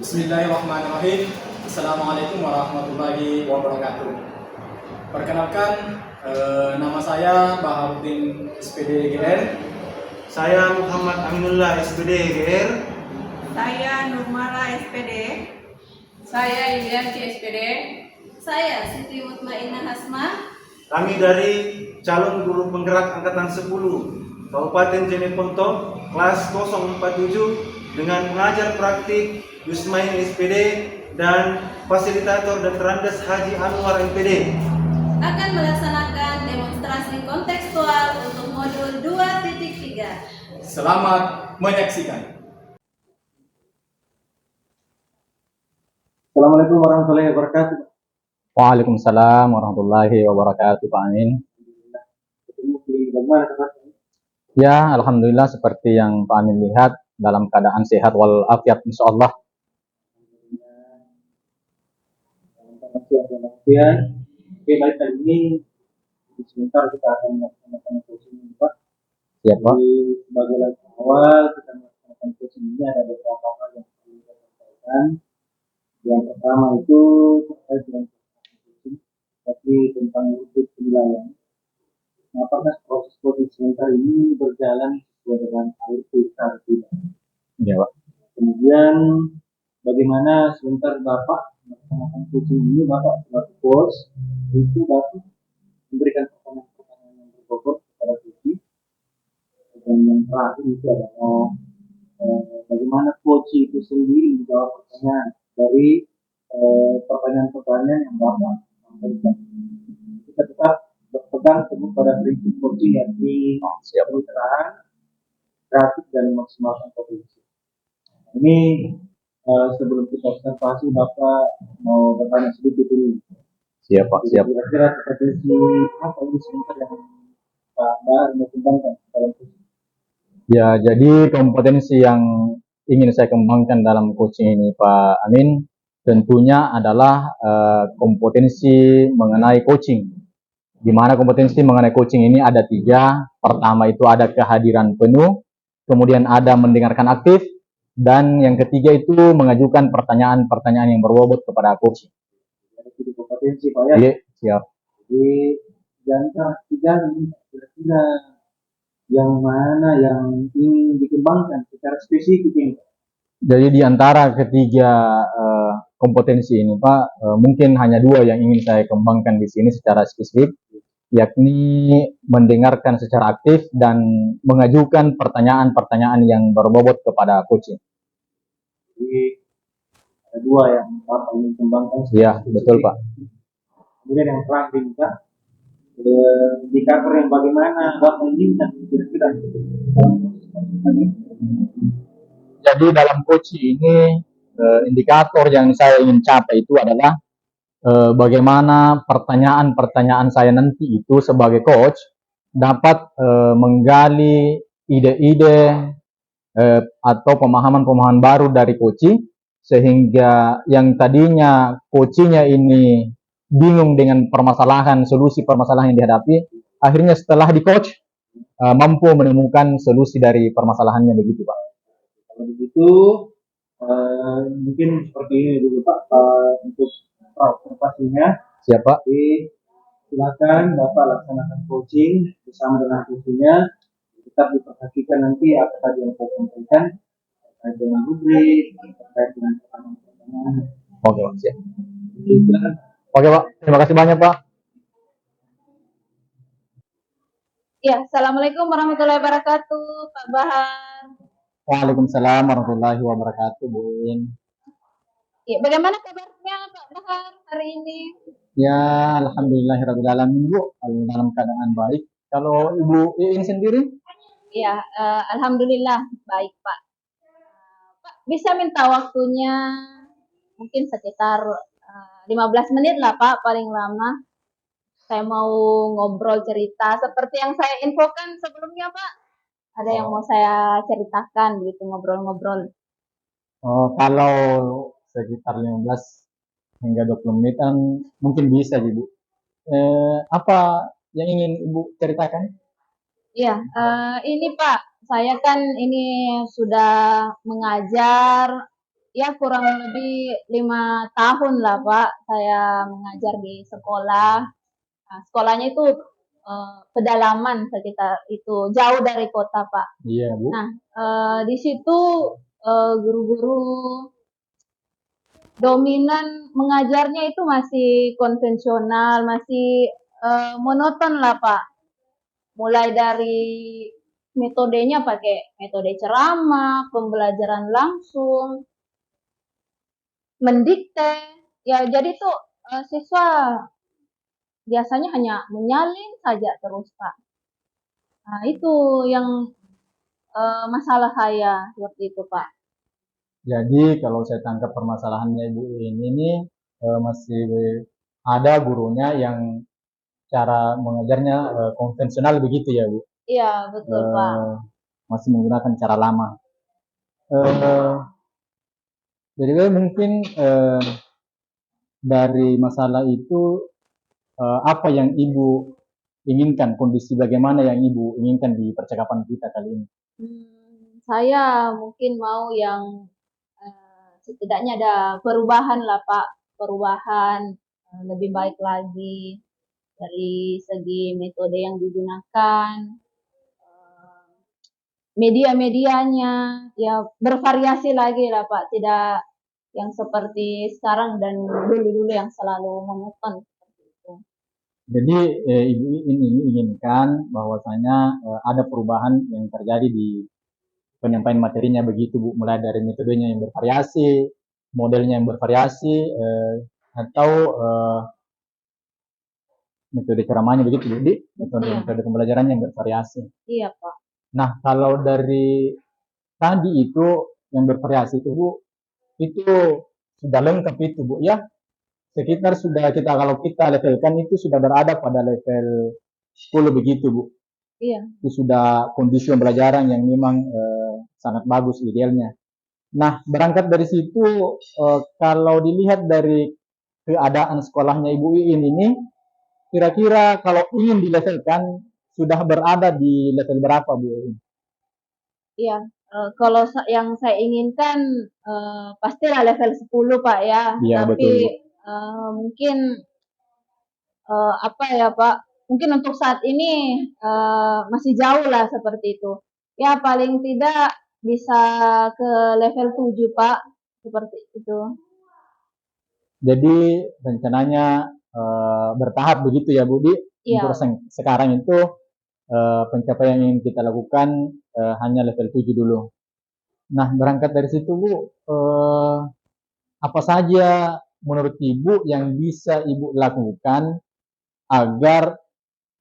Bismillahirrahmanirrahim. Assalamualaikum warahmatullahi wabarakatuh. Perkenalkan, nama saya Baharudin SPD GR. Saya Muhammad Aminullah SPD GR. Saya Nurmala SPD. Saya Yulianti SPD. Saya Siti Mutmainah Hasma. Kami dari calon guru penggerak angkatan 10 Kabupaten Jeneponto kelas 047 dengan pengajar praktik Yusmain SPD dan fasilitator Dr. Andes Haji Anwar MPD Akan melaksanakan demonstrasi kontekstual untuk modul 2.3. Selamat menyaksikan. Assalamualaikum warahmatullahi wabarakatuh. Waalaikumsalam warahmatullahi wabarakatuh, Pak Amin. Ya, alhamdulillah seperti yang Pak Amin lihat dalam keadaan sehat walafiat insyaallah. Oke, baik, kali ini sebentar kita akan melaksanakan coaching ini, Pak. Ya, Pak. Jadi sebagai langkah awal kita melaksanakan coaching ini ada beberapa hal yang perlu kita sampaikan. Yang pertama itu terkait dengan coaching, tapi tentang rutin penilaian. Nah, apakah proses coaching sebentar ini berjalan sesuai dengan alur atau tidak? Ya, Pak. Kemudian bagaimana sebentar Bapak melaksanakan coaching ini, Bapak sebagai coach itu Bapak memberikan pertanyaan-pertanyaan yang berbobot kepada coach. Dan yang terakhir itu adalah bagaimana coach itu sendiri menjawab pertanyaan dari pertanyaan-pertanyaan yang Bapak sampaikan. Kita tetap berpegang teguh pada prinsip coaching yakni terang, kreatif dan memaksimalkan potensi. Ini sebelum kita observasi, Bapak mau bertanya sedikit ini. Siap, Pak. Siap. Kira-kira potensi apa ini sebentar yang Pak Bahar mau kembangkan dalam coaching? Ya, jadi kompetensi yang ingin saya kembangkan dalam coaching ini, Pak Amin, tentunya adalah kompetensi mengenai coaching. Di mana kompetensi mengenai coaching ini ada 3. Pertama itu ada kehadiran penuh, kemudian ada mendengarkan aktif, dan yang ketiga itu mengajukan pertanyaan-pertanyaan yang berbobot kepada coach. Jadi kompetensi, Pak, ya. Iya, siap. Jadi di antara 3 ini kira-kira yang mana yang ingin dikembangkan secara spesifik ini? Jadi di antara ketiga kompetensi ini, Pak, mungkin hanya 2 yang ingin saya kembangkan di sini secara spesifik, yakni mendengarkan secara aktif dan mengajukan pertanyaan-pertanyaan yang berbobot kepada coaching. Jadi ada 2 yang Bapak ingin kembangkan. Ya, betul, Pak. Kemudian yang terakhir juga indikator yang bagaimana Bapak inginkan kira-kira ini. Jadi dalam coaching ini indikator yang saya ingin capai itu adalah bagaimana pertanyaan-pertanyaan saya nanti itu sebagai coach dapat menggali ide-ide atau pemahaman-pemahaman baru dari coaching, sehingga yang tadinya coachingnya ini bingung dengan permasalahan, solusi permasalahan yang dihadapi, akhirnya setelah di coach mampu menemukan solusi dari permasalahannya, begitu, Pak. Kalau begitu mungkin seperti ini dulu, Pak, untuk observasinya. Siap, Pak. Jadi silakan Bapak laksanakan coaching bersama dengan coachingnya. Tetap diperhatikan nanti apa tadi yang saya sampaikan terkait dengan rubrik, terkait dengan pertanyaan-pertanyaan. Oke, Pak. Siap. Jadi silakan. Oke, Pak. Terima kasih banyak, Pak. Ya, Assalamualaikum warahmatullahi wabarakatuh, Pak Bahar. Waalaikumsalam warahmatullahi wabarakatuh, Bu In. Ya, bagaimana kabarnya Pak Bahar hari ini? Ya, alhamdulillahirrahmanirrahim, Bu. Dalam keadaan baik. Kalau Ibu Iin sendiri? Ya, alhamdulillah baik, Pak. Pak, bisa minta waktunya mungkin sekitar 15 menit lah, Pak, paling lama. Saya mau ngobrol cerita seperti yang saya infokan sebelumnya, Pak. Ada yang mau saya ceritakan gitu, ngobrol-ngobrol. Oh, kalau sekitar 15 hingga 20 menitan mungkin bisa, Bu. Apa yang ingin Ibu ceritakan? Iya, ini Pak, saya kan ini sudah mengajar ya kurang lebih 5 tahun lah Pak saya mengajar di sekolah. Nah, sekolahnya itu pedalaman sekitar itu jauh dari kota Pak. Iya, Bu. Nah, di situ guru-guru dominan mengajarnya itu masih konvensional, masih monoton lah Pak. Mulai dari metodenya pakai metode ceramah, pembelajaran langsung, mendikte. Ya jadi tuh siswa biasanya hanya menyalin saja terus Pak. Nah itu yang masalah saya seperti itu Pak. Jadi kalau saya tangkap permasalahannya Ibu ini nih masih ada gurunya yang cara mengajarnya konvensional begitu ya Bu? Iya betul Pak. Masih menggunakan cara lama. Eh, jadi mungkin dari masalah itu apa yang Ibu inginkan, kondisi bagaimana yang Ibu inginkan di percakapan kita kali ini? Saya mungkin mau yang setidaknya ada perubahan lah Pak, perubahan lebih baik lagi dari segi metode yang digunakan, media-medianya ya bervariasi lagi lah Pak, tidak yang seperti sekarang dan dulu-dulu yang selalu monoton seperti itu. Jadi Ibu ini inginkan bahwasanya ada perubahan yang terjadi di penyampaian materinya begitu Bu, mulai dari metodenya yang bervariasi, modelnya yang bervariasi, atau metode ceramahnya begitu Bu, di metode pembelajarannya yang bervariasi. Iya Pak. Nah kalau dari tadi itu yang bervariasi itu Bu, itu sudah lengkap itu Bu ya, sekitar sudah kita kalau kita levelkan itu sudah berada pada level 10 begitu Bu. Iya. Itu sudah kondisi pembelajaran yang memang sangat bagus idealnya. Nah berangkat dari situ kalau dilihat dari keadaan sekolahnya Ibu Iin ini, kira-kira kalau ingin dilevelkan sudah berada di level berapa Bu Iin? Iya, kalau yang saya inginkan pastilah level 10 Pak ya. Iya, Tapi betul. mungkin apa ya Pak, mungkin untuk saat ini masih jauh lah seperti itu. Ya paling tidak bisa ke level 7 Pak, seperti itu. Jadi rencananya bertahap begitu ya Bu Di? Iya. Untuk sekarang itu pencapaian yang kita lakukan hanya level 7 dulu. Nah berangkat dari situ Bu, apa saja menurut Ibu yang bisa Ibu lakukan agar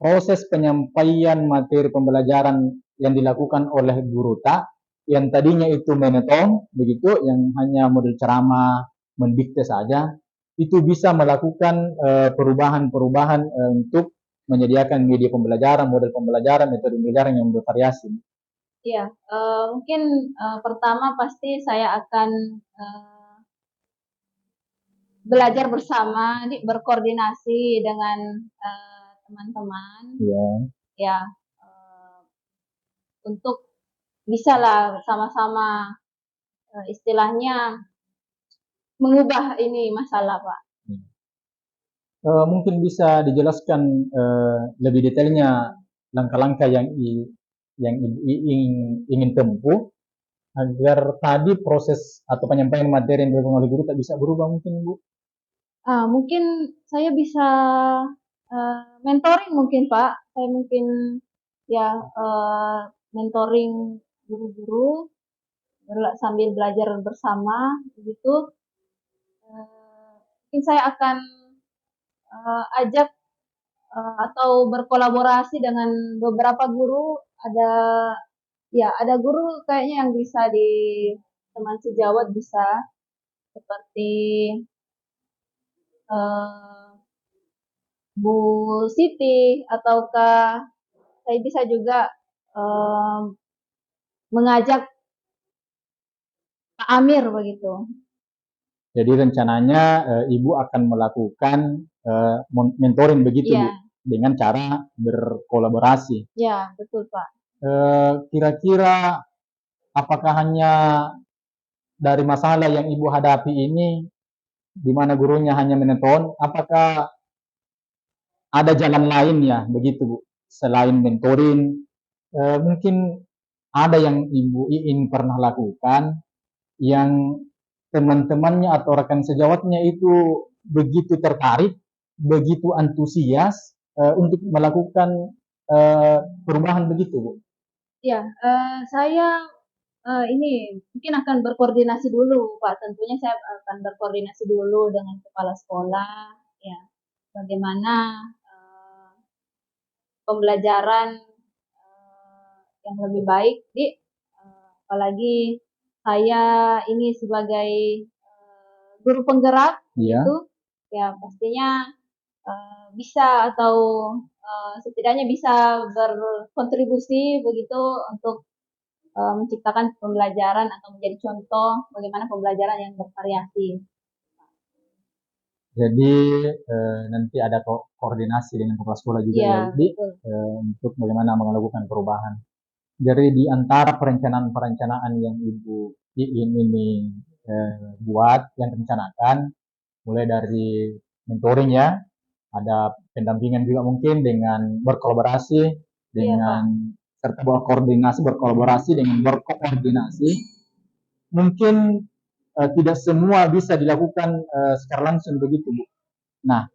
proses penyampaian materi pembelajaran yang dilakukan oleh guru tak yang tadinya itu monoton begitu, yang hanya model ceramah mendikte saja, itu bisa melakukan perubahan-perubahan untuk menyediakan media pembelajaran, model pembelajaran, metode pembelajaran yang bervariasi. Iya, mungkin pertama pasti saya akan belajar bersama, berkoordinasi dengan teman-teman. Iya. Ya, untuk bisa lah sama-sama istilahnya mengubah ini masalah Pak. Mungkin bisa dijelaskan lebih detailnya langkah-langkah yang ingin tempuh agar tadi proses atau penyampaian materi yang dilakukan oleh guru tak bisa berubah mungkin Bu? Mungkin saya bisa mentoring mungkin Pak. Saya mungkin ya mentoring guru-guru sambil belajar bersama begitu. Mungkin saya akan ajak atau berkolaborasi dengan beberapa guru. Ada guru kayaknya yang bisa di teman sejawat bisa seperti Bu Siti, ataukah saya bisa juga mengajak Pak Amir begitu. Jadi rencananya Ibu akan melakukan mentoring begitu Bu, dengan cara berkolaborasi. Ya, betul Pak. Kira-kira apakah hanya dari masalah yang Ibu hadapi ini, di mana gurunya hanya menonton, apakah ada jalan lain ya, begitu Bu, selain mentoring, mungkin ada yang Ibu Iin pernah lakukan, yang teman-temannya atau rekan sejawatnya itu begitu tertarik, begitu antusias untuk melakukan perubahan begitu, Bu. Ya, saya ini mungkin akan berkoordinasi dulu, Pak. Tentunya saya akan berkoordinasi dulu dengan kepala sekolah, ya, bagaimana pembelajaran yang lebih baik, apalagi saya ini sebagai guru penggerak, Iya. itu, ya pastinya bisa atau setidaknya bisa berkontribusi begitu untuk menciptakan pembelajaran atau menjadi contoh bagaimana pembelajaran yang bervariasi. Jadi nanti ada koordinasi dengan kepala sekolah juga ya, Iya, Di, betul. untuk bagaimana melakukan perubahan. Jadi di antara perencanaan-perencanaan yang Ibu Iin ini buat, yang rencanakan, mulai dari mentoring ya, ada pendampingan juga mungkin dengan berkolaborasi dengan serta berkolaborasi dengan berkoordinasi. Mungkin tidak semua bisa dilakukan secara langsung begitu, Bu. Nah,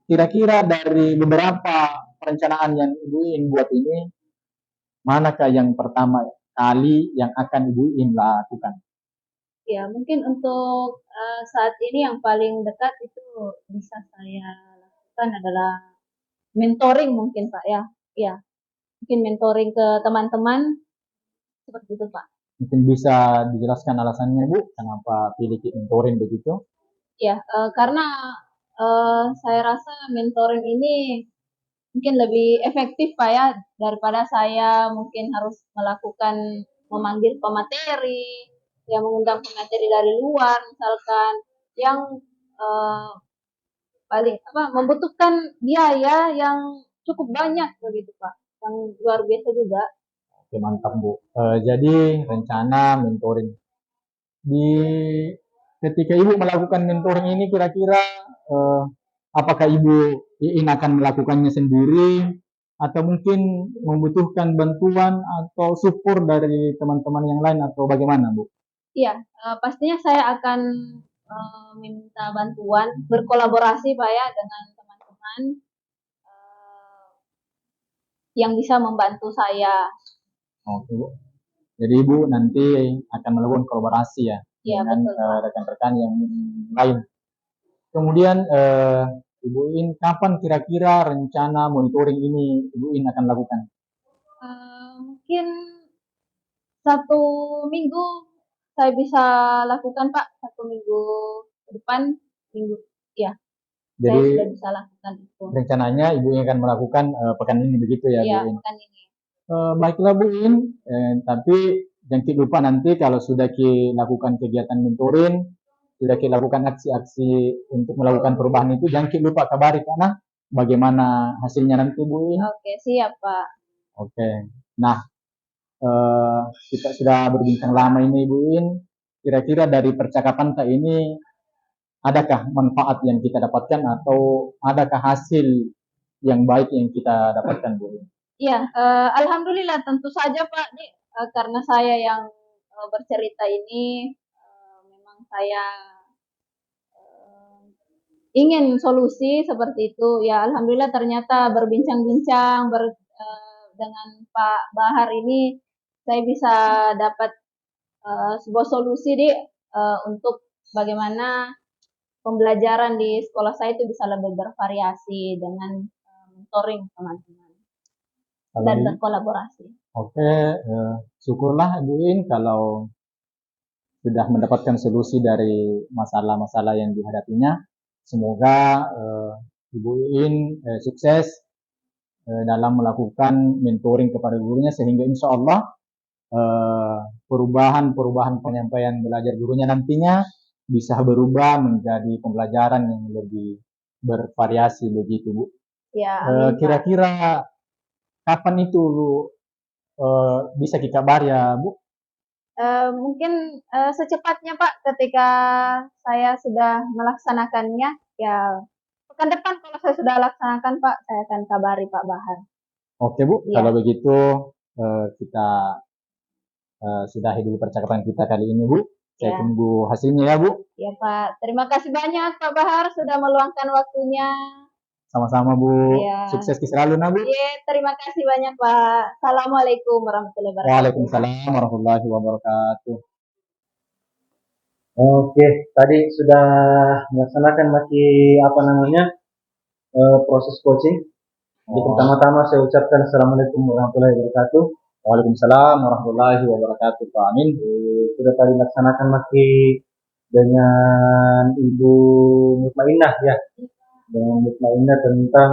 kira-kira dari beberapa perencanaan yang Ibu Iin buat ini, manakah yang pertama kali yang akan Ibu Iin lakukan? Ya, mungkin untuk saat ini yang paling dekat itu bisa saya lakukan adalah mentoring mungkin, Pak, ya. Ya, mungkin mentoring ke teman-teman seperti itu, Pak. Mungkin bisa dijelaskan alasannya, Bu, kenapa pilih mentoring begitu? Ya, karena saya rasa mentoring ini mungkin lebih efektif, Pak, ya, daripada saya mungkin harus memanggil pemateri, yang mengundang pemateri dari luar misalkan, yang paling membutuhkan biaya yang cukup banyak begitu, Pak, yang luar biasa juga. Oke, mantap, Bu. Jadi rencana mentoring di ketika Ibu melakukan mentoring ini, kira-kira apakah Ibu Iin akan melakukannya sendiri atau mungkin membutuhkan bantuan atau support dari teman-teman yang lain atau bagaimana, Bu? Iya, pastinya saya akan minta bantuan, berkolaborasi, Pak, ya, dengan teman-teman yang bisa membantu saya. Oke, Bu. Jadi Ibu nanti akan melakukan kolaborasi ya Iya, dengan betul, Pak. rekan-rekan yang lain. Kemudian Ibu Iin kapan kira-kira rencana monitoring ini Ibu Iin akan lakukan? Mungkin 1 minggu saya bisa lakukan, Pak. 1 minggu ke depan, minggu, ya, saya Jadi sudah bisa lakukan itu. rencananya Ibu Iin akan melakukan pekan ini begitu ya, Iya, Bu Iin? pekan ini. Baiklah Bu Iin, tapi jangan lupa nanti kalau sudah lakukan kegiatan mentoring, sudah lakukan aksi-aksi untuk melakukan perubahan itu, jangan lupa kabari karena bagaimana hasilnya nanti Bu Iin. Oke, siap, Pak. Oke. Nah, kita sudah berbincang lama ini Bu Iin. Kira-kira dari percakapan kita ini, adakah manfaat yang kita dapatkan atau adakah hasil yang baik yang kita dapatkan Bu Iin? Iya, alhamdulillah tentu saja, Pak. Karena saya yang bercerita ini, memang saya ingin solusi seperti itu. Ya, alhamdulillah ternyata berbincang-bincang dengan Pak Bahar ini, saya bisa dapat sebuah solusi untuk bagaimana pembelajaran di sekolah saya itu bisa lebih bervariasi dengan mentoring teman-teman dan berkolaborasi. Oke, syukurlah Bu Iin kalau sudah mendapatkan solusi dari masalah-masalah yang dihadapinya. Semoga Ibu Iin sukses dalam melakukan mentoring kepada gurunya sehingga insya Allah perubahan-perubahan penyampaian belajar gurunya nantinya bisa berubah menjadi pembelajaran yang lebih bervariasi begitu Bu. Ya, amin, Pak. Kira-kira kapan itu bisa kita kabar ya Bu? Mungkin secepatnya Pak, ketika saya sudah melaksanakannya, ya pekan depan kalau saya sudah laksanakan Pak, saya akan kabari Pak Bahar. Oke Bu, Iya. kalau begitu kita sudahi dulu percakapan kita kali ini Bu. Saya Ya. tunggu hasilnya ya Bu. Ya Pak, terima kasih banyak Pak Bahar sudah meluangkan waktunya. Sama-sama Bu. Iya. Sukses selalu Bu. Iya, terima kasih banyak Pak. Assalamualaikum warahmatullahi wabarakatuh. Waalaikumsalam warahmatullahi wabarakatuh. Oke, tadi sudah melaksanakan proses coaching. Jadi pertama-tama saya ucapkan Assalamualaikum warahmatullahi wabarakatuh. Waalaikumsalam warahmatullahi wabarakatuh. Pak Amin. Sudah tadi melaksanakan dengan Ibu Mutmainnah ya, dengan Mutmainnah tentang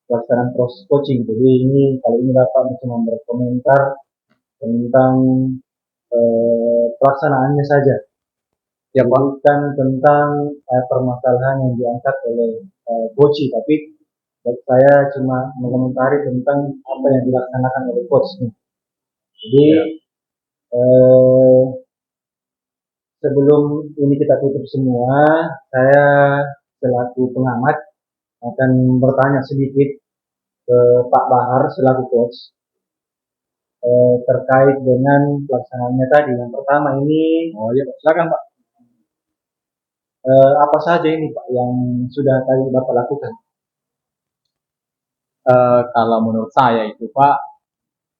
pelaksanaan proses coaching. Jadi kali ini Bapak cuma berkomentar tentang pelaksanaannya saja. Ya, bukan tentang permasalahan yang diangkat oleh coach, tapi saya cuma mengomentari tentang apa yang dilaksanakan oleh coach. Jadi sebelum ini kita tutup semua, saya selaku pengamat akan bertanya sedikit ke Pak Bahar selaku coach terkait dengan pelaksanaannya tadi. Yang pertama ini, silakan Pak. Apa saja ini Pak yang sudah tadi Bapak lakukan? Kalau menurut saya itu Pak,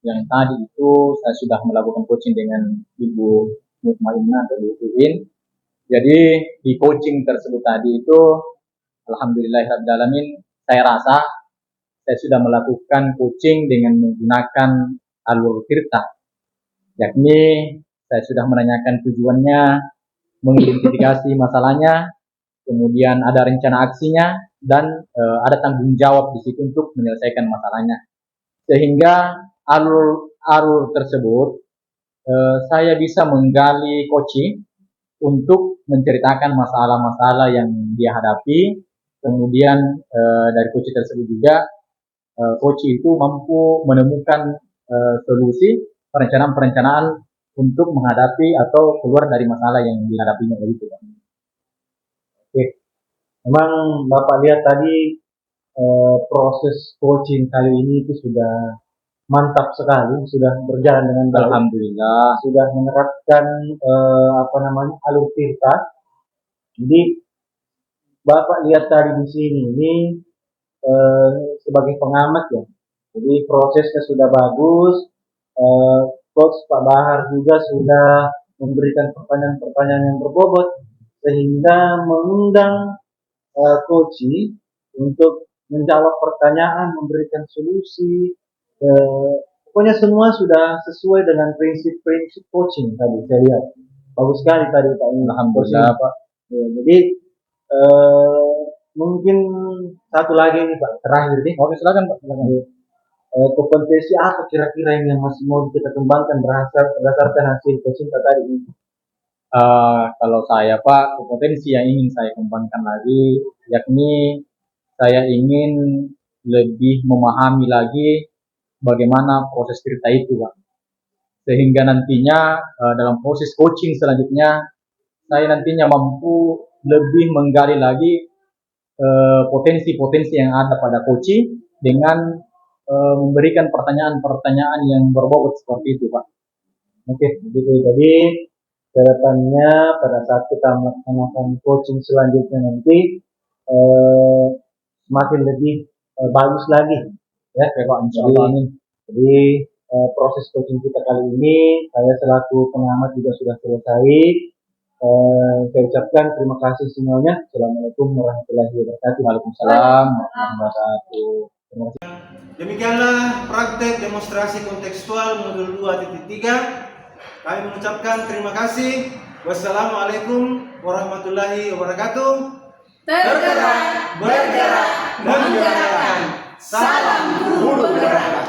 yang tadi itu saya sudah melakukan coaching dengan Ibu Mutmainnah atau Ibu Uin. Jadi di coaching tersebut tadi itu, alhamdulillahirrahmanirrahim, saya rasa saya sudah melakukan coaching dengan menggunakan alur tirta, yakni saya sudah menanyakan tujuannya, mengidentifikasi masalahnya, kemudian ada rencana aksinya, dan ada tanggung jawab di situ untuk menyelesaikan masalahnya. Sehingga alur tersebut saya bisa menggali coach untuk menceritakan masalah-masalah yang dia hadapi. Kemudian dari coach tersebut juga coach itu mampu menemukan solusi perencanaan untuk menghadapi atau keluar dari masalah yang dihadapinya itu. Oke, memang Bapak lihat tadi proses coaching kali ini itu sudah mantap sekali, sudah berjalan dengan baik. Alhamdulillah. Sudah menerapkan alur tirta. Jadi Bapak lihat tadi di sini ini sebagai pengamat ya. Jadi prosesnya sudah bagus. Coach Pak Bahar juga sudah memberikan pertanyaan-pertanyaan yang berbobot sehingga mengundang coach untuk menjawab pertanyaan, memberikan solusi. Pokoknya semua sudah sesuai dengan prinsip-prinsip coaching tadi saya lihat. Bagus sekali tadi Pak. Alhamdulillah Pak. Ya, jadi mungkin satu lagi nih Pak, terakhir nih. Oke, silakan Pak. Kompetensi apa kira-kira yang masih mau kita kembangkan berdasarkan hasil coaching tadi ini? Kalau saya Pak, kompetensi yang ingin saya kembangkan lagi, yakni saya ingin lebih memahami lagi bagaimana proses cerita itu Pak. Sehingga nantinya dalam proses coaching selanjutnya, saya nantinya mampu lebih menggali lagi potensi-potensi yang ada pada coaching dengan memberikan pertanyaan-pertanyaan yang berbobot seperti itu Pak. Oke, begitu. Jadi kedepannya pada saat kita melaksanakan coaching selanjutnya nanti semakin lebih bagus lagi ya Pak, insyaallah. Jadi proses coaching kita kali ini saya selaku pengamat juga sudah selesai. Saya ucapkan terima kasih semuanya. Assalamualaikum warahmatullahi wabarakatuh. Waalaikumsalam warahmatullahi wabarakatuh. Terima kasih. Demikianlah praktek demonstrasi kontekstual modul 2.3. Kami mengucapkan terima kasih. Wassalamualaikum warahmatullahi wabarakatuh. Tergerak, bergerak, menggerakkan. Salam guru bergerak.